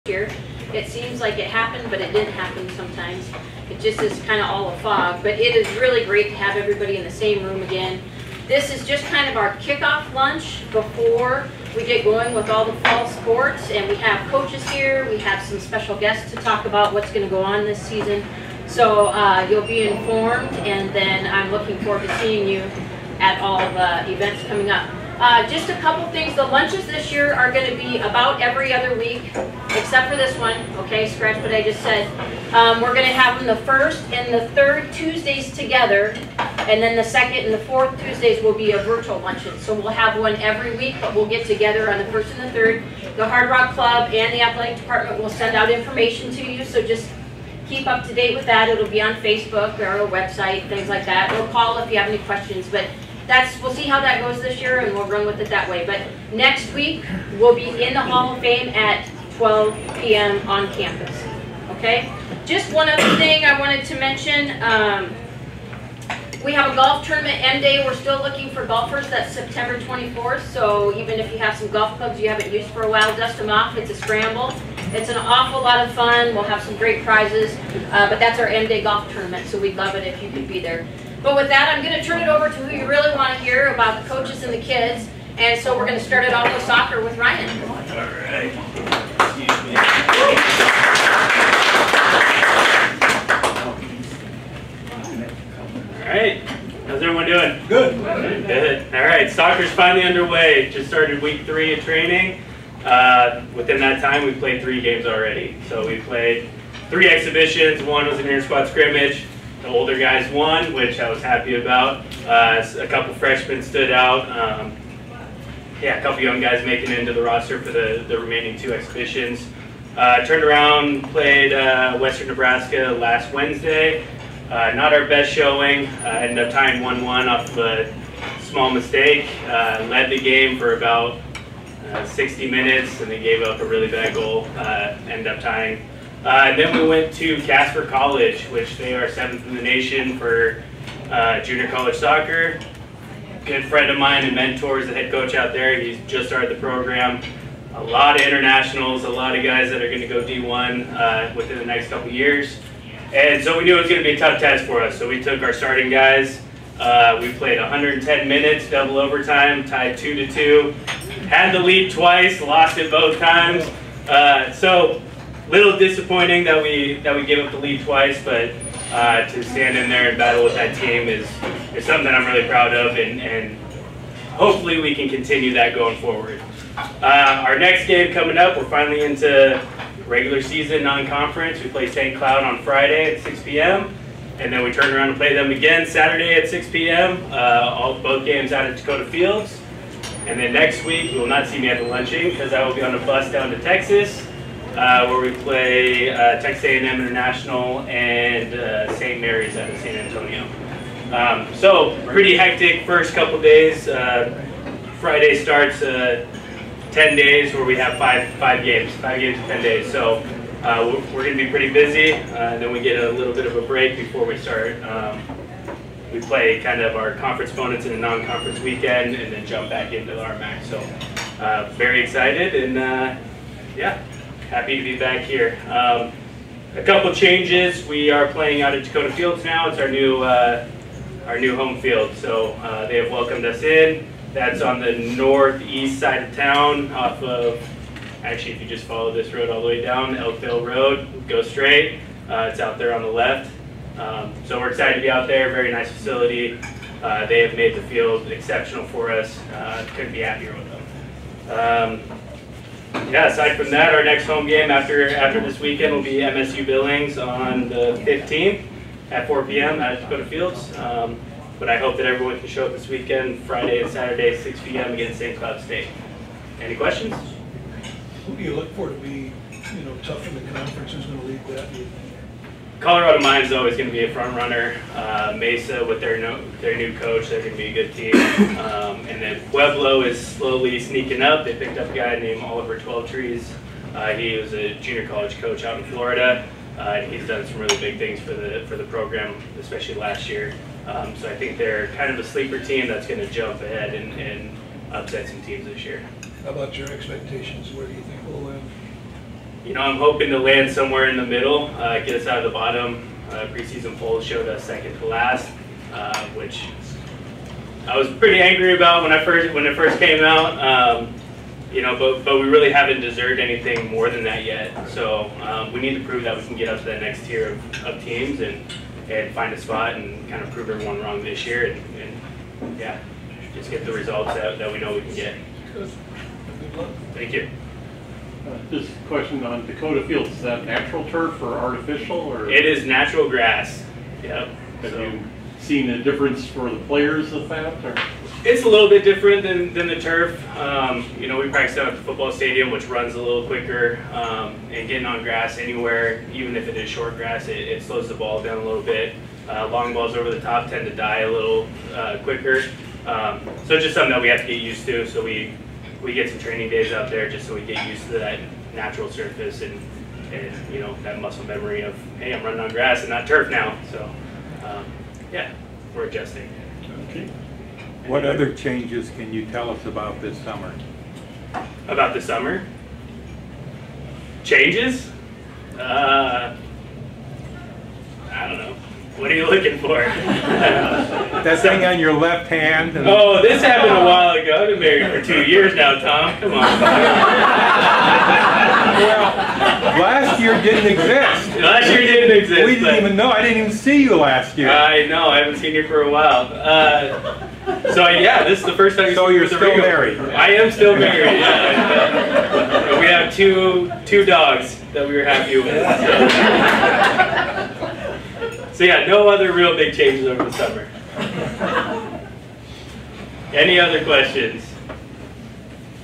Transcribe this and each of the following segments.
year. It seems like it happened, but it didn't happen sometimes. It just is kind of all a fog, but it is really great to have everybody in the same room again. This is just kind of our kickoff lunch before we get going with all the fall sports, and we have coaches here. We have some special guests to talk about what's going to go on this season. So you'll be informed, and then I'm looking forward to seeing you at all the events coming up. Just a couple things. The lunches this year are going to be about every other week, except for this one. Okay, scratch what I just said. We're going to have them the first and the third Tuesdays together, and then the second and the fourth Tuesdays will be a virtual luncheon. So we'll have one every week, but we'll get together on the first and the third. The Hard Rock Club and the athletic department will send out information to you, so just keep up to date with that. It'll be on Facebook or our website, things like that. Or call if you have any questions. But we'll see how that goes this year, and we'll run with it that way. But next week, we'll be in the Hall of Fame at 12 p.m. on campus. Okay? Just one other thing I wanted to mention. We have a golf tournament end day. We're still looking for golfers. That's September 24th. So even if you have some golf clubs you haven't used for a while, dust them off. It's a scramble. It's an awful lot of fun. We'll have some great prizes. But that's our end day golf tournament, so we'd love it if you could be there. But with that, I'm going to turn it over to who you really want to hear about the coaches and the kids. And so we're going to start it off with soccer with Ryan. All right. All right. How's everyone doing? Good. Good. All right. Soccer's finally underway. Just started week 3 of training. Within that time, we played 3 games already. So we played 3 exhibitions. One was an inter-squad scrimmage. The older guys won, which I was happy about. A couple freshmen stood out. A couple young guys making it into the roster for the remaining 2 exhibitions. Turned around, played Western Nebraska last Wednesday. Not our best showing. Ended up tying 1-1 off of a small mistake. Led the game for about 60 minutes, and they gave up a really bad goal. Ended up tying. And then we went to Carlton College, which they are 7th in the nation for junior college soccer. Good friend of mine and mentor is the head coach out there. He's just started the program. A lot of internationals, a lot of guys that are going to go D1 within the next couple years. And so we knew it was going to be a tough test for us. So we took our starting guys. We played 110 minutes, double overtime, tied 2-2. Had the lead twice, lost it both times. So little disappointing that we gave up the lead twice, but to stand in there and battle with that team is something that I'm really proud of, and hopefully we can continue that going forward. Our next game coming up, we're finally into regular season non-conference. We play St. Cloud on Friday at 6 p.m. and then we turn around and play them again Saturday at 6 p.m. Both games out at Dakota Fields. And then next week, you will not see me at the luncheon because I will be on a bus down to Texas, where we play Texas A&M International and St. Mary's out of San Antonio. So pretty hectic first couple days. Friday starts 10 days where we have five games in 10 days. So we're going to be pretty busy. Then we get a little bit of a break before we start. We play kind of our conference opponents in a non-conference weekend and then jump back into our RMAC. So very excited, and happy to be back here. A couple changes. We are playing out at Dakota Fields now. It's our new home field. So they have welcomed us in. That's on the northeast side of town, off of, actually, if you just follow this road all the way down, Elkville Road, go straight. It's out there on the left. So we're excited to be out there. Very nice facility. They have made the field exceptional for us. Couldn't be happier with them. Aside from that, our next home game after this weekend will be MSU Billings on the 15th at 4 p.m. at Dakota Fields. But I hope that everyone can show up this weekend, Friday and Saturday, 6 p.m. against St. Cloud State. Any questions? Who do you look for to be, tough in the conference? Who's going to lead that? Colorado Mines is always going to be a front runner. Mesa with their new coach, they're going to be a good team. And then Pueblo is slowly sneaking up. They picked up a guy named Oliver 12 Trees. He was a junior college coach out in Florida. He's done some really big things for the program, especially last year. So I think they're kind of a sleeper team that's going to jump ahead and upset some teams this year. How about your expectations? Where do you think we'll win? you know, I'm hoping to land somewhere in the middle, get us out of the bottom. Preseason polls showed us second to last, which I was pretty angry about when it first came out. You know, but we really haven't deserved anything more than that yet. So we need to prove that we can get up to that next tier of teams and find a spot and kind of prove everyone wrong this year and yeah, just get the results that we know we can get. Good. Good luck. Thank you. This question on Dakota Fields, is that natural turf or artificial? Or It is natural grass. Yep. have you seen a difference for the players of that? Or? It's a little bit different than the turf. You know, we practice out at the football stadium, which runs a little quicker, and getting on grass anywhere, even if it is short grass, it slows the ball down a little bit. Long balls over the top tend to die a little quicker. So it's just something that we have to get used to. So we get some training days out there just so we get used to that natural surface and you know, that muscle memory of, hey, I'm running on grass and not turf now. So yeah, we're adjusting. Okay. What other changes can you tell us about this summer? About the summer? Changes? I don't know. What are you looking for? That thing on your left hand? And Oh, this happened a while ago. I've been married for 2 years now, Tom. Come on. well, last year didn't exist. Last year didn't exist. We didn't even know. I didn't even see you last year. I know. I haven't seen you for a while. So yeah, this is the first time. So you're still married? I am still married. Yeah. And we have two dogs that we were happy with. So yeah, no other real big changes over the summer. Any other questions?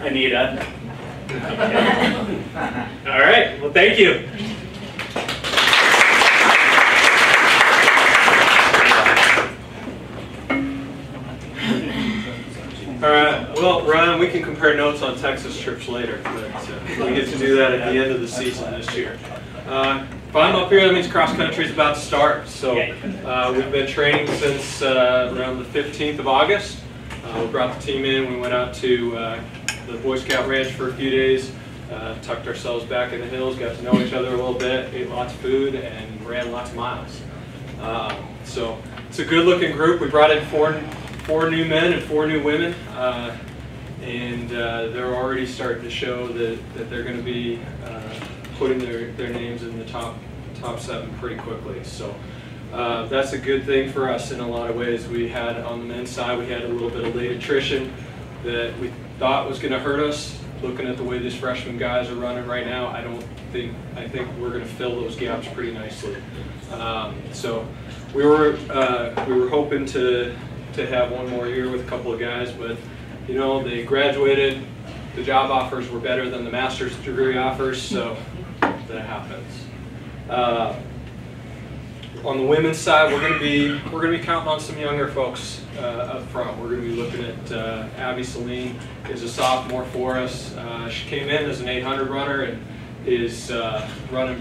Anita? Okay. All right, well, thank you. All right, well, Ryan, we can compare notes on Texas trips later, but we get to do that at the end of the season this year. If I'm up here, that means cross country is about to start. So we've been training since around the 15th of August. We brought the team in. We went out to the Boy Scout Ranch for a few days, tucked ourselves back in the hills, got to know each other a little bit, ate lots of food, and ran lots of miles. So it's a good-looking group. We brought in four new men and 4 new women, and they're already starting to show that they're going to be putting their names in the top 7 pretty quickly. So that's a good thing for us in a lot of ways. We had, on the men's side, we had a little bit of late attrition that we thought was going to hurt us. Looking at the way these freshman guys are running right now, I think we're going to fill those gaps pretty nicely. So we were hoping to have one more year with a couple of guys, but you know, they graduated. The job offers were better than the master's degree offers, so that happens. On the women's side, we're going to be counting on some younger folks up front. We're going to be looking at Abby Celine is a sophomore for us. She came in as an 800 runner and is running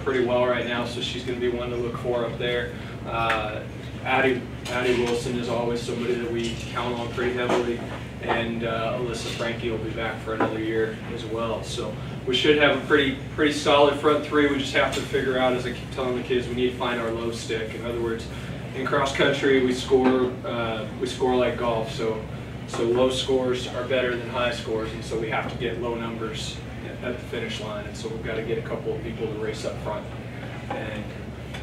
pretty well right now, so she's going to be one to look for up there. Addie Wilson is always somebody that we count on pretty heavily, and Alyssa Frankie will be back for another year as well. So we should have a pretty solid front 3. We just have to figure out, as I keep telling the kids, we need to find our low stick. In other words, in cross country we score like golf. So low scores are better than high scores, and so we have to get low numbers at the finish line. And so we've got to get a couple of people to race up front. And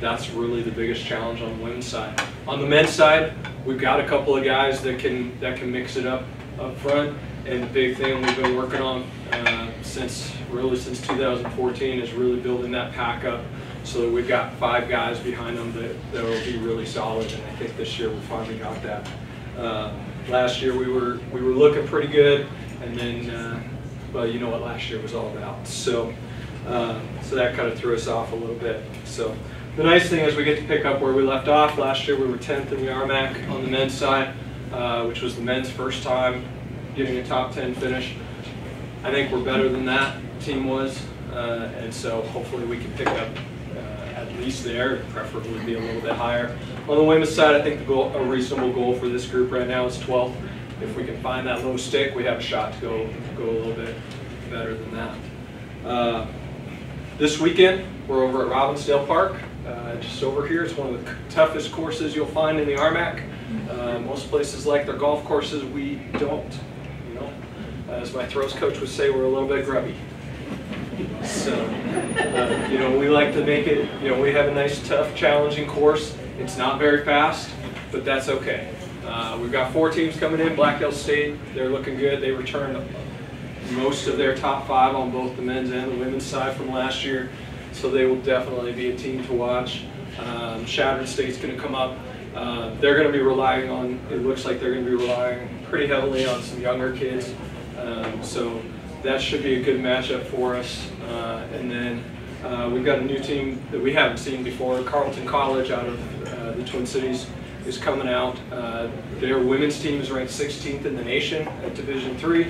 that's really the biggest challenge on the women's side. On the men's side, we've got a couple of guys that can mix it up front. And the big thing we've been working on since 2014 is really building that pack up so that we've got 5 guys behind them that will be really solid. And I think this year we finally got that. Last year we were looking pretty good, and then well, you know what last year was all about. So that kind of threw us off a little bit. So the nice thing is we get to pick up where we left off. Last year we were 10th in the RMAC on the men's side, which was the men's first time getting a top 10 finish. I think we're better than that team was, and so hopefully we can pick up at least there, preferably be a little bit higher. On the women's side, I think a reasonable goal for this group right now is 12th. If we can find that low stick, we have a shot to go a little bit better than that. This weekend, we're over at Robbinsdale Park, just over here. It's one of the toughest courses you'll find in the RMAC. Most places like their golf courses, we don't. You know, as my throws coach would say, we're a little bit grubby. So, you know, we like to make it, you know, we have a nice, tough, challenging course. It's not very fast, but that's okay. We've got 4 teams coming in. Black Hills State, they're looking good. They returned most of their top 5 on both the men's and the women's side from last year, so they will definitely be a team to watch. Shattered State's going to come up. They're going to be relying on, it looks like they're going to be relying pretty heavily on some younger kids, so that should be a good matchup for us. And then we've got a new team that we haven't seen before. Carlton College out of the Twin Cities is coming out. Their women's team is ranked 16th in the nation at Division III.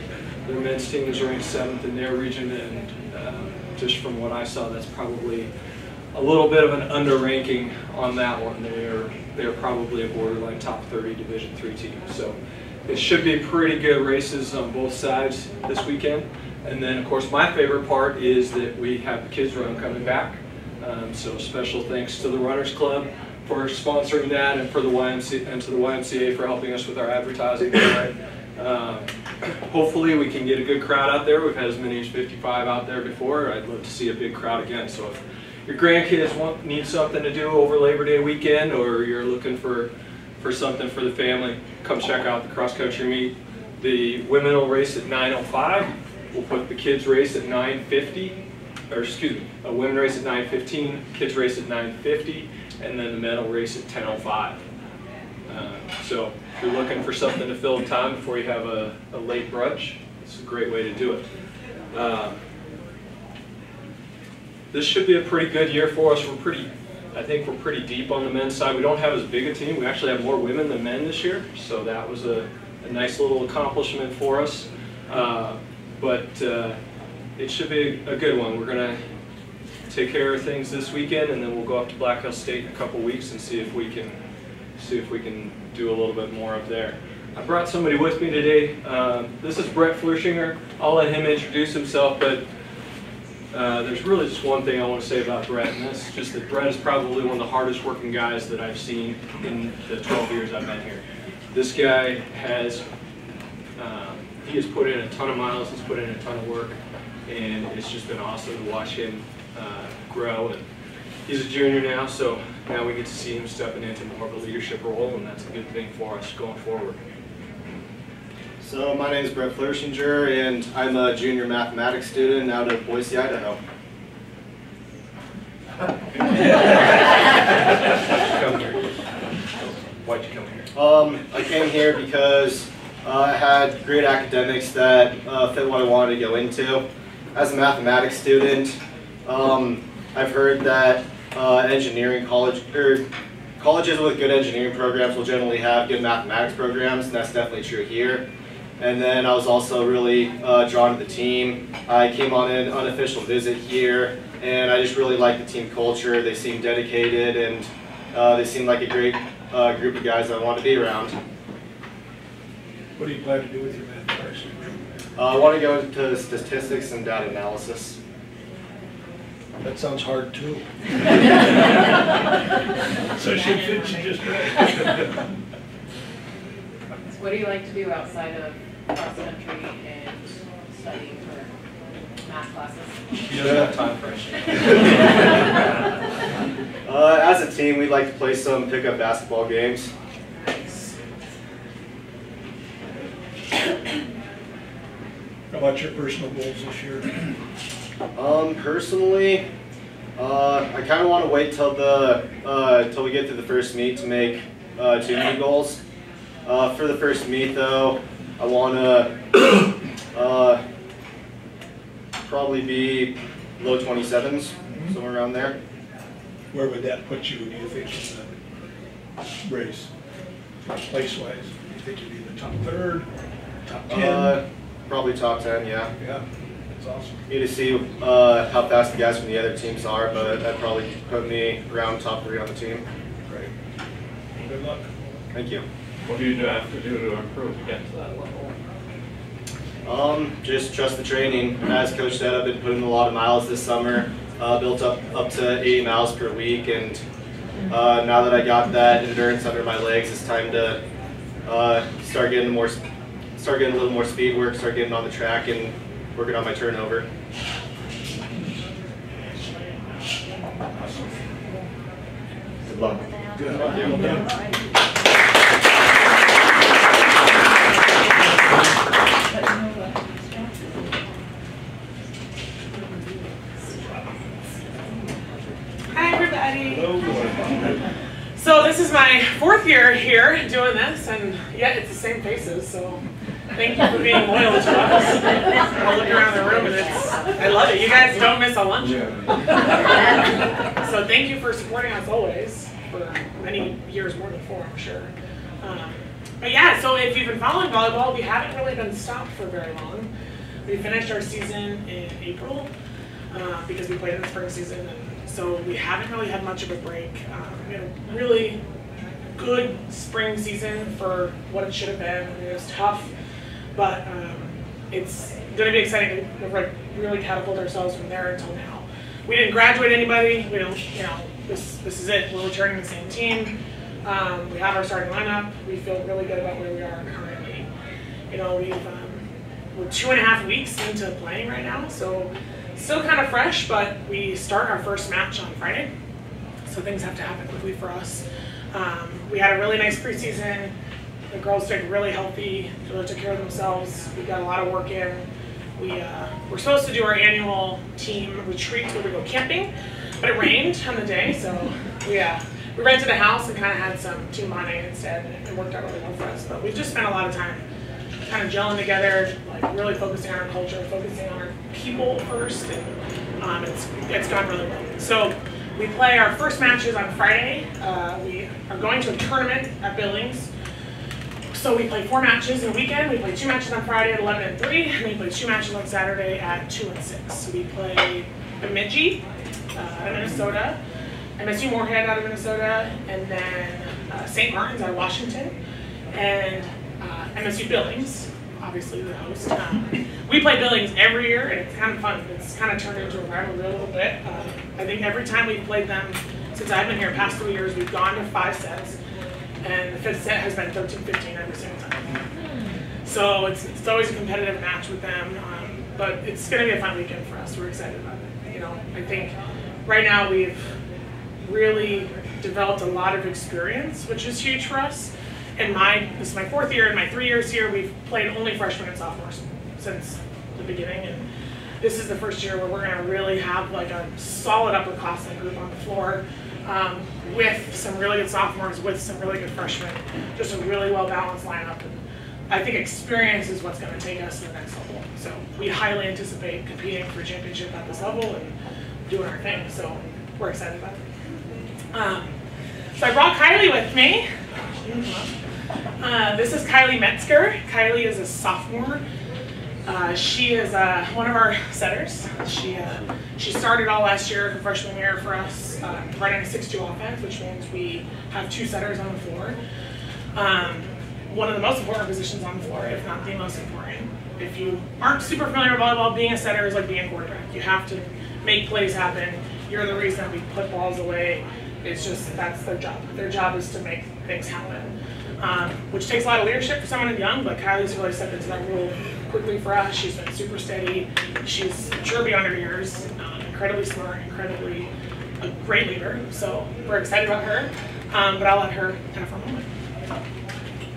Their men's team is ranked 7th in their region, and just from what I saw, that's probably a little bit of an under-ranking on that one. They're probably a borderline top 30 Division III team. So it should be pretty good races on both sides this weekend. And then, of course, my favorite part is that we have the kids run coming back. So special thanks to the Runners Club for sponsoring that, and for the YMCA, and to the YMCA for helping us with our advertising. Hopefully we can get a good crowd out there. We've had as many as 55 out there before. I'd love to see a big crowd again. So if your grandkids need something to do over Labor Day weekend, or you're looking for something for the family, come check out the cross-country meet. The women will race at 9:05. We'll put the kids race at 9:50, or excuse me, a women race at 9:15, kids race at 9:50, and then the men will race at 10:05. So if you're looking for something to fill the time before you have a late brunch, it's a great way to do it. This should be a pretty good year for us. I think we're pretty deep on the men's side. We don't have as big a team. We actually have more women than men this year, so that was a nice little accomplishment for us. But it should be a good one. We're going to take care of things this weekend, and then we'll go up to Black Hills State in a couple weeks and see if we can do a little bit more up there. I brought somebody with me today. This is Brett Flerchinger. I'll let him introduce himself, but there's really just one thing I want to say about Brett, and that's just that Brett is probably one of the hardest working guys that I've seen in the 12 years I've been here. This guy has he has put in a ton of miles, he's put in a ton of work, and it's just been awesome to watch him grow. And he's a junior now, so now we get to see him stepping into more of a leadership role, and that's a good thing for us going forward. So my name is Brett Flerchinger, and I'm a junior mathematics student out of Boise, Idaho. Why'd you come here? I came here because I had great academics that fit what I wanted to go into. As a mathematics student, I've heard that engineering colleges with good engineering programs will generally have good mathematics programs, and that's definitely true here. And then I was also really drawn to the team. I came on an unofficial visit here, and I just really like the team culture. They seem dedicated, and they seem like a great group of guys I want to be around. What do you plan to do with your mathematics degree? I want to go into statistics and data analysis. That sounds hard too. So she fits you just right. What do you like to do outside of cross-country and studying for math classes? You don't have time for it. As a team, we'd like to play some pickup basketball games. How about your personal goals this year? Personally, I kind of want to wait till we get to the first meet to make 2 meet goals. For the first meet, though, I want to probably be low 27s, somewhere around there. Where would that put you, do you think, in the race? Place-wise, do you think you'd be in the top 3rd, top 10? Probably top 10, yeah. Yeah, that's awesome. Need to see how fast the guys from the other teams are, but that'd probably put me around top 3 on the team. Great. Good luck. Thank you. What do you have to do to improve to get to that level? Just trust the training. As Coach said, I've been putting a lot of miles this summer. built up to 80 miles per week, and now that I got that endurance under my legs, it's time to start getting a little more speed work, start getting on the track and working on my turnover. Good luck. Good. Thank you. Hi everybody. So this is my 4th year here doing this, and yet it's the same faces, so thank you for being loyal to us. I look around the room and I love it. You guys don't miss a luncheon. So thank you for supporting us always, for many years, more than 4, I'm sure. But yeah, so if you've been following volleyball, we haven't really been stopped for very long. We finished our season in April because we played in the spring season, and so we haven't really had much of a break. We had a really good spring season for what it should have been. I mean, it was tough, but it's going to be exciting to really catapult ourselves from there until now. We didn't graduate anybody. We don't, this is it. We're returning the same team. We have our starting lineup. We feel really good about where we are currently. We're 2.5 weeks into playing right now, so still kind of fresh, but we start our first match on Friday, so things have to happen quickly for us. We had a really nice preseason. The girls stayed really healthy, really took care of themselves. We got a lot of work in. We're supposed to do our annual team retreat where we go camping, but it rained on the day, so we rented a house and kind of had some team bonding instead, and it worked out really well for us. But we've just spent a lot of time kind of gelling together, like really focusing on our culture, focusing on our people first, and it's gone really well. So we play our first matches on Friday. We are going to a tournament at Billings. So we play 4 matches in a weekend. We play 2 matches on Friday at 11 and 3, and we play 2 matches on Saturday at 2 and 6. So we play Bemidji out of Minnesota, MSU Moorhead out of Minnesota, and then St. Martin's out of Washington, and MSU Billings, obviously the host. We play Billings every year, and it's kind of fun. It's kind of turned into a rivalry a little bit. I think every time we've played them since I've been here, past 3 years, we've gone to 5 sets, and the 5th set has been 13-15 every single time. So it's always a competitive match with them, but it's going to be a fun weekend for us. We're excited about it. I think right now we've really developed a lot of experience, which is huge for us. And this is my 4th year. In my 3 years here, we've played only freshmen and sophomores since the beginning. And this is the first year where we're going to really have like a solid upperclassmen group on the floor, with some really good sophomores, with some really good freshmen. Just a really well-balanced lineup. And I think experience is what's going to take us to the next level. So we highly anticipate competing for a championship at this level and doing our thing. So we're excited about it. So I brought Kylie with me. This is Kylie Metzger. Kylie is a sophomore. She is one of our setters. She started all last year, her freshman year for us, running a 6-2 offense, which means we have 2 setters on the floor. One of the most important positions on the floor, if not the most important. If you aren't super familiar with volleyball, being a setter is like being a quarterback. You have to make plays happen. You're the reason we put balls away. It's just, that's their job. Their job is to make things happen, which takes a lot of leadership for someone young, but Kylie's really stepped into that role quickly for us. She's been super steady. She's mature beyond her years, incredibly smart, incredibly a great leader. So we're excited about her, but I'll let her kind of for a moment.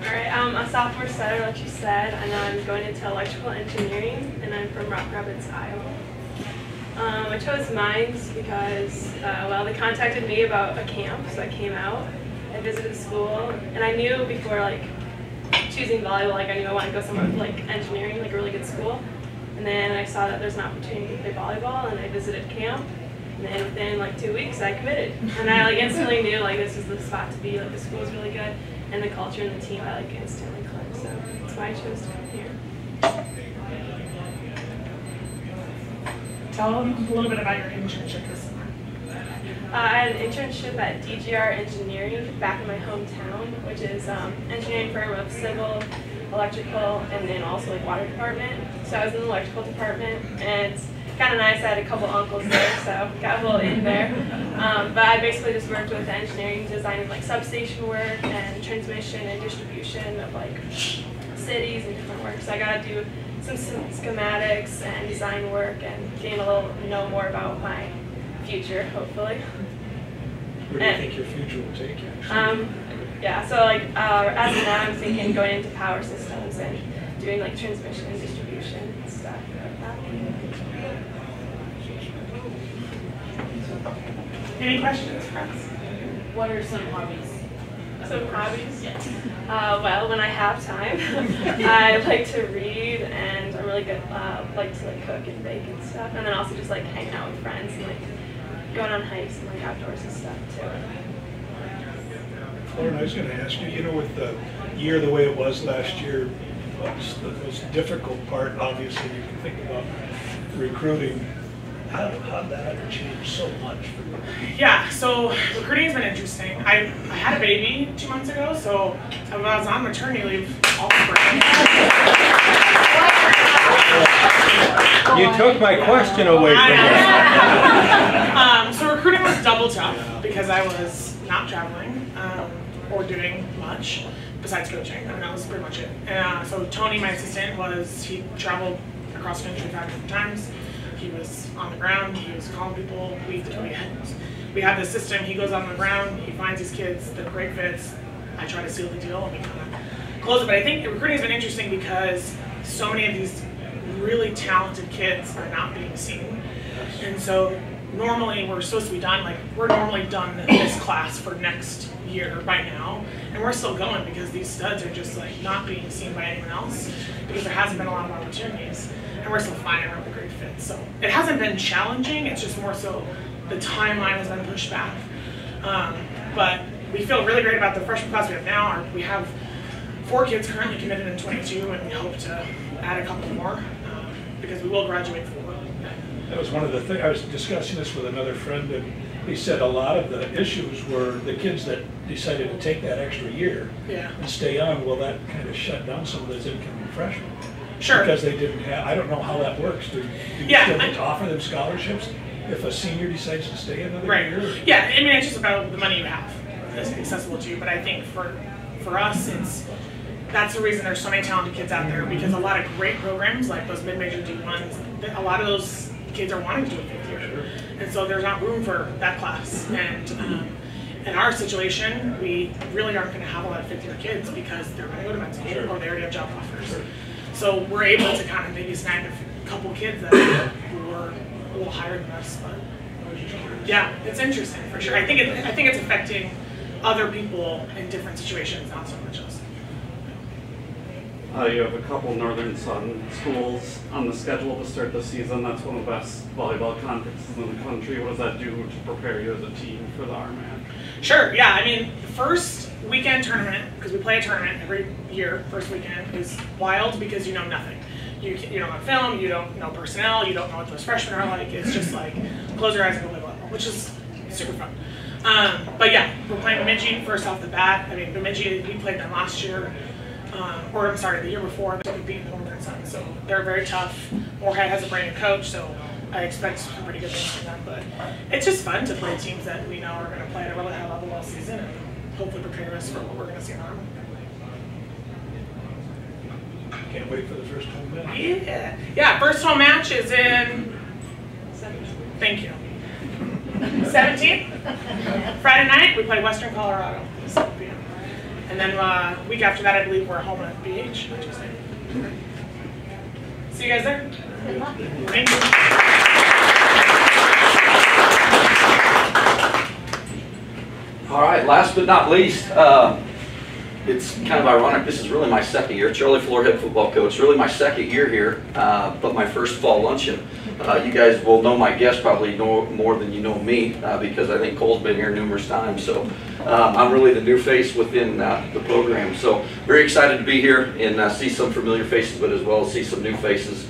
All right, I'm a sophomore setter, like you said, and I'm going into electrical engineering, and I'm from Rock Rapids, Iowa. I chose Mines because, they contacted me about a camp, so I came out. I visited school, and I knew before, choosing volleyball, I knew I wanted to go somewhere with, engineering, a really good school. And then I saw that there's an opportunity to play volleyball, and I visited camp. And then within, 2 weeks, I committed. And I, instantly knew, this is the spot to be. The school is really good, and the culture and the team, I, instantly clicked. So that's why I chose to come here. Tell them a little bit about your internship this summer. I had an internship at DGR Engineering back in my hometown, which is engineering firm of civil, electrical, and then also water department. So I was in the electrical department, and kind of nice. I had a couple uncles there, so got a little in there. But I basically just worked with engineering, designing like substation work and transmission and distribution of like cities and different work. So I got to do some schematics and design work and gain a little know more about my future, hopefully. Where do you think your future will take you? Yeah, so like as of now, I'm thinking going into power systems and doing like transmission and distribution and stuff like that. Any questions for us? What are some hobbies? Some hobbies? Yes. Well, when I have time, I like to read, and I'm really good, like to like cook and bake and stuff, and then also just like hanging out with friends and like going on hikes and like outdoors and stuff too. Lauren, I was going to ask you, you know, with the year the way it was last year, what's the most difficult part? Obviously, you can think about recruiting. How did that ever change so much for you? Yeah, so recruiting has been interesting. I had a baby 2 months ago, so I was on maternity leave all spring. You took my question away from me. So recruiting was double tough because I was not traveling or doing much besides coaching, and that was pretty much it. So Tony, my assistant, he traveled across the country 5 different times. He was on the ground, he was calling people. We had this system, he goes on the ground, he finds his kids, they're great fits. I try to seal the deal and we kind of close it. But I think recruiting has been interesting because so many of these really talented kids are not being seen. And so normally we're supposed to be done, like we're normally done this class for next year by now, and we're still going because these studs are just like not being seen by anyone else because there hasn't been a lot of opportunities, and we're still finding really great fits. So it hasn't been challenging, it's just more so the timeline has been pushed back. But we feel really great about the freshman class we have now. We have 4 kids currently committed in 22, and we hope to add a couple more because we will graduate 4. That was one of the things, I was discussing this with another friend, and he said a lot of the issues were the kids that decided to take that extra year and stay on. Well, that kind of shut down some of those incoming freshmen. Sure. Because they didn't have, I don't know how that works. Do you still get to offer them scholarships if a senior decides to stay another year? Yeah, I mean, it's just about the money you have that's accessible to you. But I think for us, that's the reason there's so many talented kids out there, because a lot of great programs like those mid-major D1s, a lot of those kids are wanting to do a 5th year. And so there's not room for that class. And in our situation, we really aren't going to have a lot of 5th year kids because they're going to go to med school or they already have job offers. So we're able to kind of maybe snag a couple kids that were a little higher than us. But yeah, it's interesting for sure. I think it's affecting other people in different situations, not so much us. You have a couple Northern Sun schools on the schedule to start the season. That's one of the best volleyball conferences in the country. What does that do to prepare you as a team for the RMAC? Sure, yeah. I mean, the first weekend tournament, because we play a tournament every year, first weekend, is wild because you know nothing. You don't have film, you don't know personnel, you don't know what those freshmen are like. It's just like, close your eyes and go play volleyball, which is super fun. But yeah, we're playing Bemidji first off the bat. I mean, Bemidji, we played them last year. Or I'm sorry, the year before, they beat Northern Sun. So they're very tough. Moorhead has a brand new coach, so I expect some pretty good things from them. But it's just fun to play teams that we know are going to play at a really high level all season and hopefully prepare us for what we're going to see in Army. Can't wait for the first home match. Yeah, first home match is in, thank you, 17th. Friday night, we play Western Colorado. And then week after that, I believe we're home at BH. See you guys there. Good luck. Thank you. All right, last but not least, it's kind of ironic. This is really my 2nd year. Charlie Floor, head football coach. Really my 2nd year here, but my first fall luncheon. You guys will know my guest probably more than you know me because I think Cole's been here numerous times. So I'm really the new face within the program. So very excited to be here and see some familiar faces, but as well as see some new faces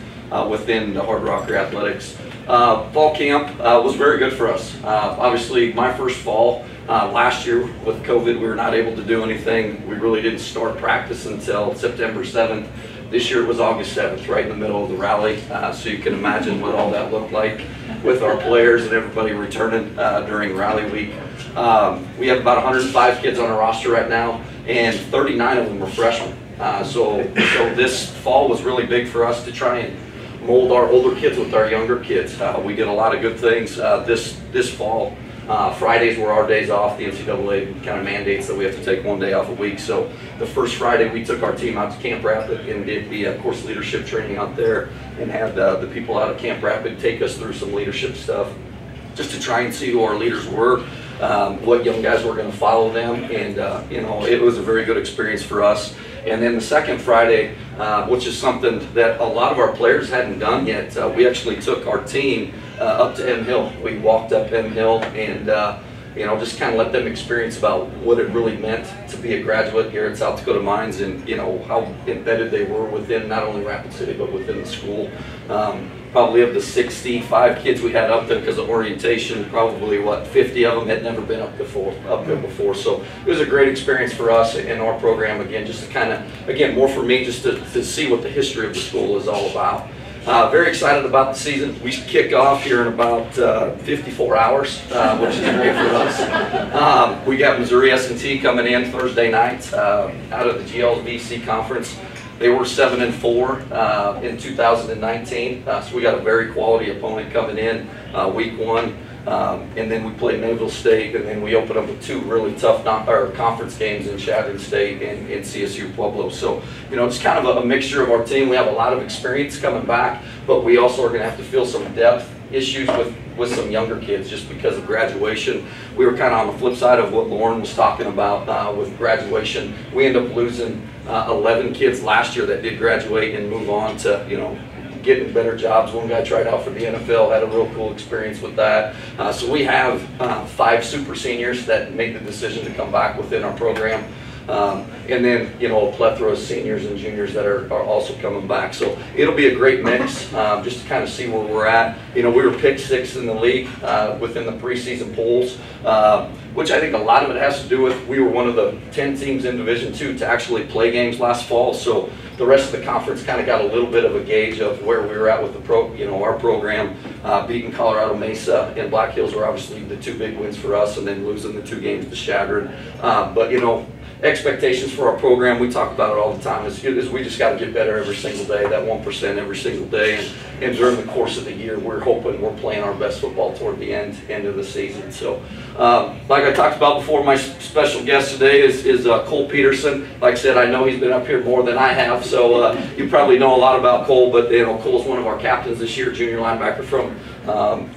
within the Hard Rocker Athletics. Fall camp was very good for us. Obviously, my first fall last year with COVID, we were not able to do anything. We really didn't start practice until September 7th. This year it was August 7th, right in the middle of the rally, so you can imagine what all that looked like with our players and everybody returning during rally week. We have about 105 kids on our roster right now, and 39 of them are freshmen. So this fall was really big for us to try and mold our older kids with our younger kids. We did a lot of good things this fall. Fridays were our days off. The NCAA kind of mandates that we have to take one day off a week. So the first Friday we took our team out to Camp Rapid and did the course leadership training out there, and had the people out of Camp Rapid take us through some leadership stuff, just to try and see who our leaders were, what young guys were going to follow them, and you know, it was a very good experience for us. And then the second Friday, which is something that a lot of our players hadn't done yet, we actually took our team up to M Hill. We walked up M Hill and you know, just kind of let them experience about what it really meant to be a graduate here at South Dakota Mines, and you know, how embedded they were within not only Rapid City but within the school. Probably of the 65 kids we had up there because of orientation, probably what, 50 of them had never been up there before. So it was a great experience for us in our program, again, just to kind of, again, more for me just to see what the history of the school is all about. Very excited about the season. We kick off here in about 54 hours, which is great for us. We got Missouri S&T coming in Thursday night out of the GLVC conference. They were 7-4 in 2019, so we got a very quality opponent coming in week one. And then we play Mayville State, and then we open up with two really tough conference games in Chadron State and CSU Pueblo. So, you know, it's kind of a mixture of our team. We have a lot of experience coming back, but we also are going to have to fill some depth issues with some younger kids just because of graduation. We were kind of on the flip side of what Lauren was talking about with graduation. We ended up losing 11 kids last year that did graduate and move on to, you know, getting better jobs. One guy tried out for the NFL, had a real cool experience with that. So we have 5 super seniors that made the decision to come back within our program. And then, you know, a plethora of seniors and juniors that are also coming back. So it'll be a great mix, just to kind of see where we're at. You know, we were picked 6th in the league within the preseason polls, which I think a lot of it has to do with we were one of the 10 teams in Division II to actually play games last fall. So the rest of the conference kind of got a little bit of a gauge of where we were at with the our program. Beating Colorado Mesa and Black Hills were obviously the 2 big wins for us, and then losing the 2 games to Chadron. But you know, expectations for our program, we talk about it all the time, is we just got to get better every single day, that 1% every single day, and during the course of the year, we're hoping we're playing our best football toward the end of the season. So, like I talked about before, my special guest today is Cole Peterson. Like I said, I know he's been up here more than I have, so you probably know a lot about Cole, but you know, Cole's one of our captains this year, junior linebacker from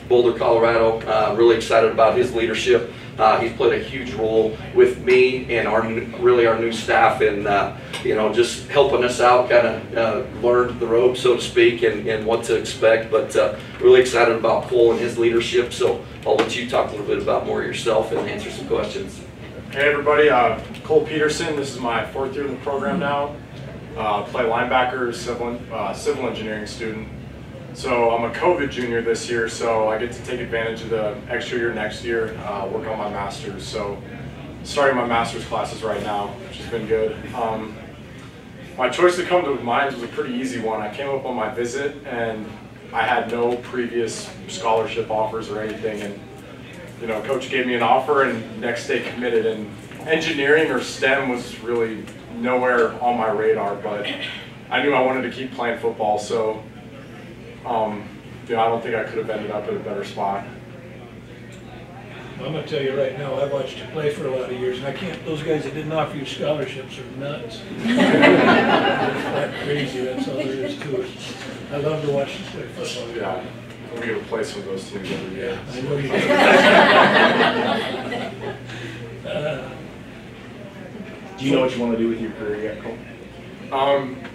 Boulder, Colorado. Really excited about his leadership. He's played a huge role with me and our new staff in you know, just helping us out, kind of learn the ropes, so to speak, and what to expect. But really excited about Cole and his leadership. So I'll let you talk a little bit about more yourself and answer some questions. Hey everybody, Cole Peterson. This is my 4th year in the program now. Play linebacker, civil engineering student. So I'm a COVID junior this year, so I get to take advantage of the extra year next year, work on my master's. So starting my master's classes right now, which has been good. My choice to come to Mines was a pretty easy one. I came up on my visit and I had no previous scholarship offers or anything, and you know, coach gave me an offer and next day committed. And engineering or STEM was really nowhere on my radar, but I knew I wanted to keep playing football, so you know, I don't think I could have ended up in a better spot. I'm going to tell you right now, I've watched you play for a lot of years, and I can't, those guys that didn't offer you scholarships are nuts. That's crazy, that's all there is to it. I love to watch you play football. Yeah, we get to play some of those teams every year. I know you do. Do you know what you want to do with your career yet, Cole?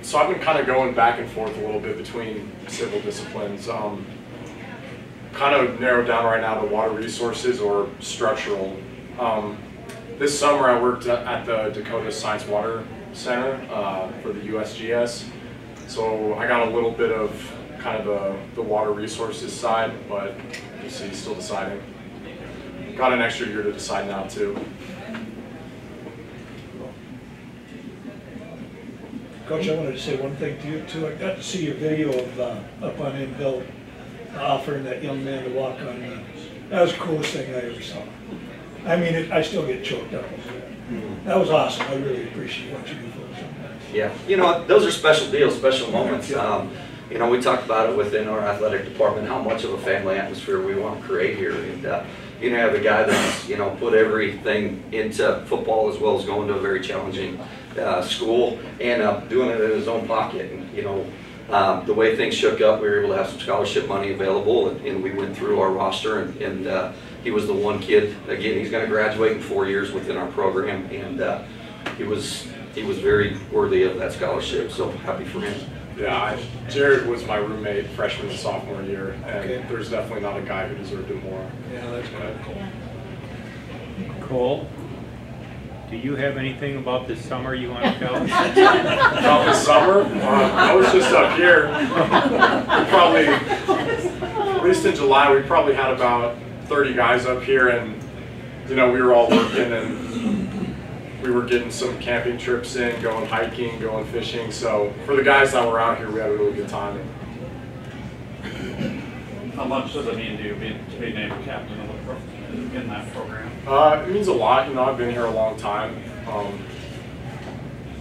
So I've been kind of going back and forth a little bit between civil disciplines. Kind of narrowed down right now to water resources or structural. This summer I worked at the Dakota Science Water Center for the USGS. So I got a little bit of kind of the water resources side, but you see, still deciding. Got an extra year to decide now too. Coach, I wanted to say one thing to you too. I got to see a video of up on M Hill offering that young man to walk on. That was the coolest thing I ever saw. I mean, I still get choked up. That was awesome. I really appreciate what you do for us. Yeah, you know, those are special deals, special moments. You know, we talked about it within our athletic department, how much of a family atmosphere we want to create here. And, you know, have a guy that's, you know, put everything into football as well as going to a very challenging school and doing it in his own pocket. And, you know, the way things shook up, we were able to have some scholarship money available, and we went through our roster, and he was the one kid. Again, he's going to graduate in 4 years within our program, and he was very worthy of that scholarship, so happy for him. Yeah, Jared was my roommate freshman and sophomore year, and there's definitely not a guy who deserved it more. Yeah, that's good. Cole, do you have anything about this summer you want to tell us? About this summer? I was just up here. We probably, at least in July, we probably had about 30 guys up here, and you know, we were all working, and we were getting some camping trips in, going hiking, going fishing. So for the guys that were out here, we had a really good time. How much does it mean to you to be named captain of in that program? It means a lot. You know, I've been here a long time.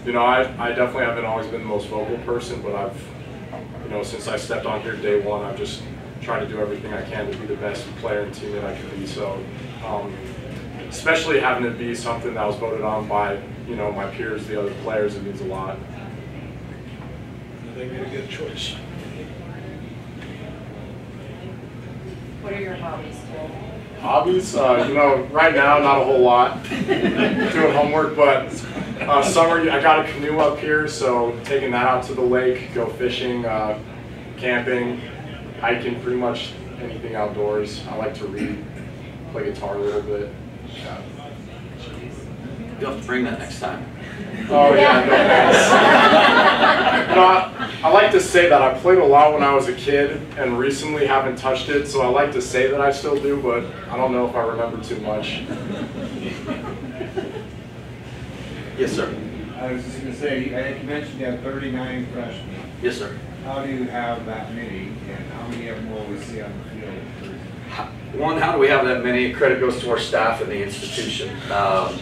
You know, I definitely haven't always been the most vocal person, but I've, you know, since I stepped on here day one, I've just tried to do everything I can to be the best player and teammate I can be. So, especially having it be something that was voted on by, you know, my peers, the other players, it means a lot. They made a good choice. What are your hobbies, Cole? Hobbies? You know, right now, not a whole lot. Doing homework, but summer, I got a canoe up here, so taking that out to the lake, go fishing, camping, hiking, pretty much anything outdoors. I like to read, play guitar a little bit. Yeah. You'll have to bring that next time. Oh yeah, no thanks. I like to say that I played a lot when I was a kid and recently haven't touched it, so I like to say that I still do, but I don't know if I remember too much. Yes, sir. I was just going to say, I think you mentioned you have 39 freshmen. Yes, sir. How do you have that many, and how many of them will we see on the field? One, how do we have that many? Credit goes to our staff and the institution.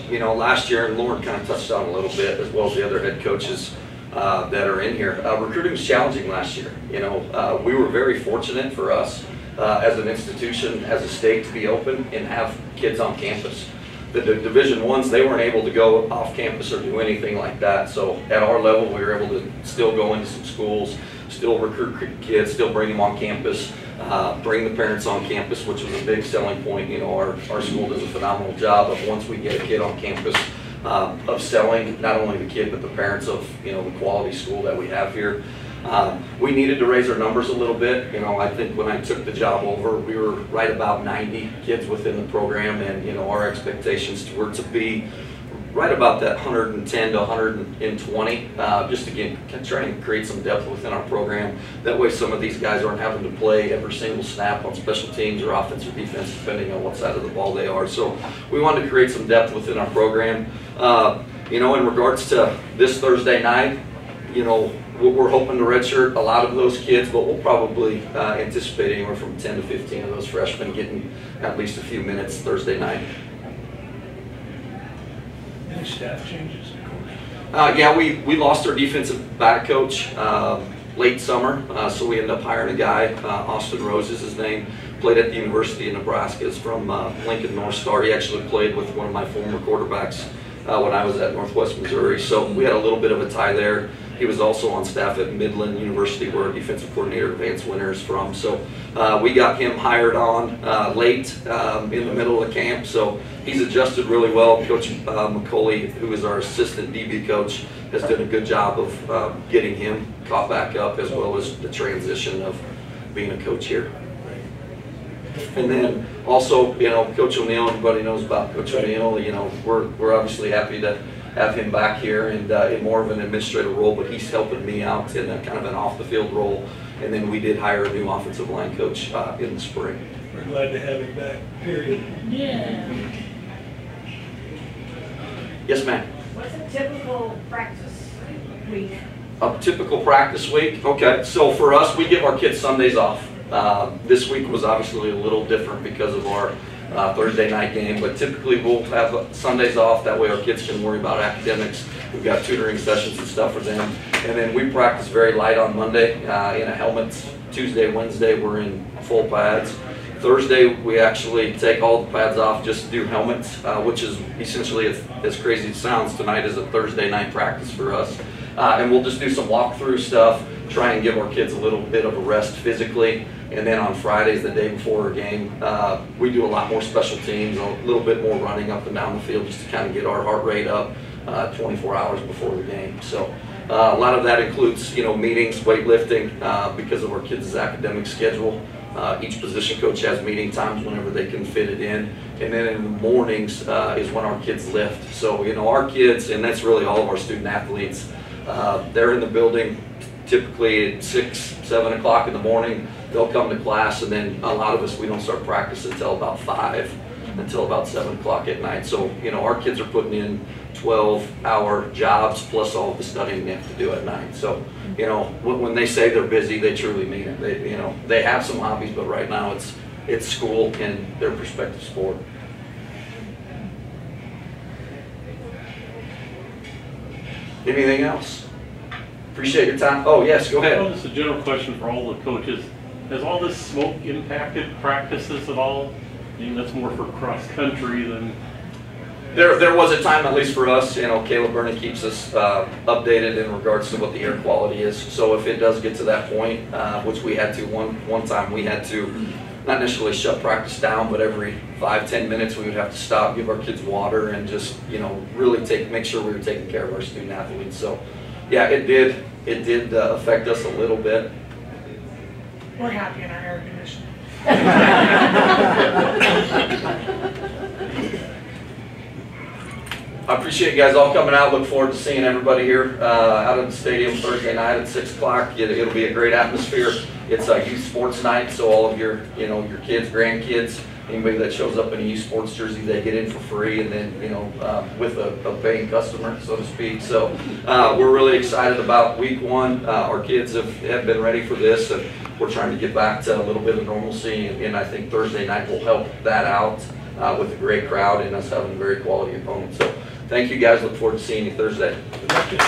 You know, last year, and Lauren kind of touched on a little bit, as well as the other head coaches that are in here. Recruiting was challenging last year. You know, we were very fortunate for us as an institution, as a state, to be open and have kids on campus. The Division I's, they weren't able to go off campus or do anything like that. So at our level, we were able to still go into some schools, still recruit kids, still bring them on campus, bring the parents on campus, which was a big selling point. You know, our school does a phenomenal job of, once we get a kid on campus, of selling not only the kid but the parents of, you know, the quality school that we have here. We needed to raise our numbers a little bit. You know, I think when I took the job over, we were right about 90 kids within the program, and you know, our expectations were to be right about that 110 to 120, just again, trying to create some depth within our program. That way some of these guys aren't having to play every single snap on special teams or offense or defense, depending on what side of the ball they are. So we wanted to create some depth within our program. You know, in regards to this Thursday night, you know, we're hoping to redshirt a lot of those kids, but we'll probably anticipate anywhere from 10 to 15 of those freshmen getting at least a few minutes Thursday night. Any staff changes? Yeah, we lost our defensive back coach late summer, so we ended up hiring a guy, Austin Rose is his name, played at the University of Nebraska, is from Lincoln North Star. He actually played with one of my former quarterbacks when I was at Northwest Missouri, so we had a little bit of a tie there. He was also on staff at Midland University, where defensive coordinator Vance Winter is from. So we got him hired on late in the middle of the camp. So he's adjusted really well. Coach McCauley, who is our assistant DB coach, has done a good job of getting him caught back up, as well as the transition of being a coach here. And then also, you know, Coach O'Neill, everybody knows about Coach O'Neill. You know, we're obviously happy to have him back here and in more of an administrative role, but he's helping me out in a kind of an off-the-field role. And then we did hire a new offensive line coach in the spring. We're glad to have him back, period. Yeah. Yes, ma'am. What's a typical practice week A typical practice week. Okay, so for us, we give our kids Sundays off. This week was obviously a little different because of our Thursday night game, but typically we'll have Sundays off. That way our kids can worry about academics. We've got tutoring sessions and stuff for them. And then we practice very light on Monday in a helmet. Tuesday, Wednesday, we're in full pads. Thursday, we actually take all the pads off, just do helmets, which is essentially, as crazy as it sounds, tonight is a Thursday night practice for us. And we'll just do some walkthrough stuff, try and give our kids a little bit of a rest physically. And then on Fridays, the day before our game, we do a lot more special teams, a little bit more running up and down the field just to kind of get our heart rate up 24 hours before the game. So a lot of that includes, meetings, weightlifting, because of our kids' academic schedule. Each position coach has meeting times whenever they can fit it in. And then in the mornings is when our kids lift. So, our kids, and that's really all of our student athletes, they're in the building typically at 6, 7 o'clock in the morning. They'll come to class, and then a lot of us, we don't start practice until about 5, until about 7 o'clock at night. So, our kids are putting in 12-hour jobs plus all of the studying they have to do at night. So, when they say they're busy, they truly mean it. They have some hobbies, but right now it's school and their prospective sport. Anything else? Appreciate your time. Oh, yes, go ahead. Well, just a general question for all the coaches. Has all this smoke impacted practices at all? I mean, that's more for cross country than... There was a time, at least for us, Caleb Burney keeps us updated in regards to what the air quality is. So if it does get to that point, which we had to one time, we had to not necessarily shut practice down, but every 5-10 minutes we would have to stop, give our kids water, and just really make sure we were taking care of our student athletes. So yeah, it did affect us a little bit. We're happy in our air conditioning. I appreciate you guys all coming out. Look forward to seeing everybody here out of the stadium Thursday night at 6 o'clock. It'll be a great atmosphere. It's a youth sports night, so all of your kids, grandkids, anybody that shows up in a youth sports jersey, they get in for free, and then with a paying customer, so to speak. So we're really excited about week 1. Our kids have been ready for this, and we're trying to get back to a little bit of normalcy, and I think Thursday night will help that out with a great crowd and us having a very quality opponent. So thank you guys. Look forward to seeing you Thursday. Thank you.